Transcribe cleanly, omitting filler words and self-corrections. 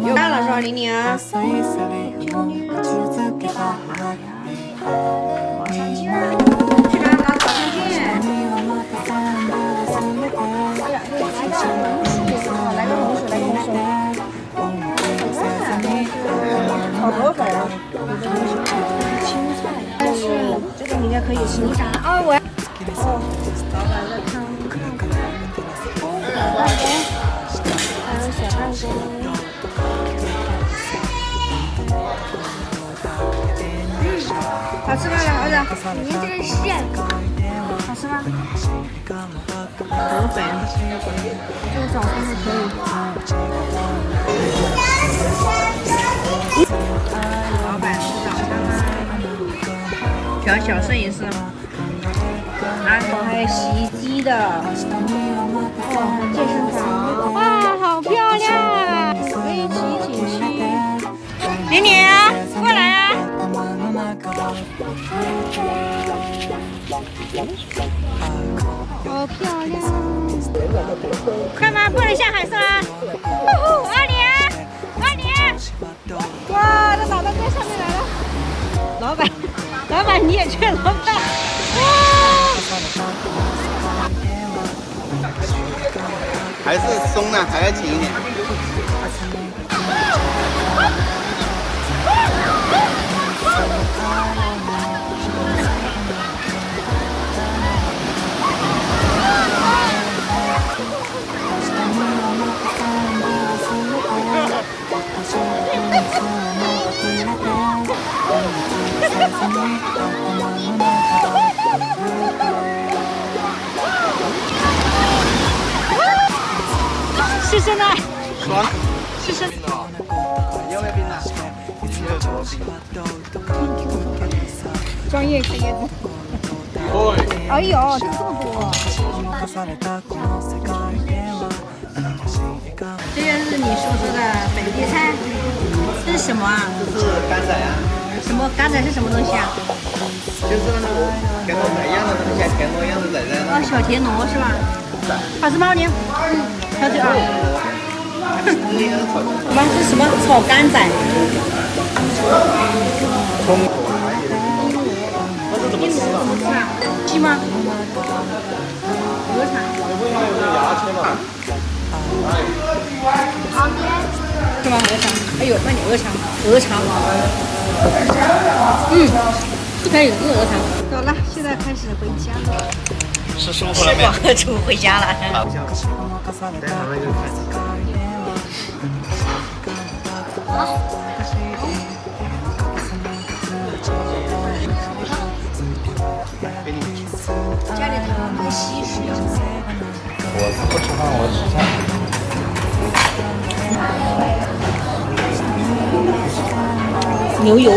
有干了是吧，玲玲？去哪拿照相机？来个红薯，来个红薯。好多份啊！青菜，但是这个应该可以吃啥？哦，我。哦，老板在看。还有小蛋糕。好吃吗，儿子？里面这个馅好吃吗？河粉，这个早餐还可以。老板吃早餐啦，调小摄影师。然后还有洗衣机的，哇，健身房，哇，好漂亮！可以骑。玲玲，过来啊！好漂亮！干嘛不能下海是吗？阿莲，哇，这脑袋在上面来了！老板你也去，老板，哇！还是松呢，还要紧一点。是生的，爽，是生的。要不要冰的？专业开叶子。哎呦，这么多！这个是你说的本地菜，这是什么啊？这是干仔啊。什么干仔是什么东西啊？就是那个跟我们一样的东西，田螺一样的仔仔。哦，小田螺是吧？好吃吗，你？小嘴啊。什么？这是什么？炒干仔。葱。那是怎么吃啊？鸡吗？鹅肠。牙签嘛。是吗？鹅肠。哎呦，慢点，鹅肠。不可以，有鹅肠。走了，现在开始回家了。吃舒服了没有？吃饱喝足回家了。家里头太稀释了。我是不吃饭，我吃菜。牛油。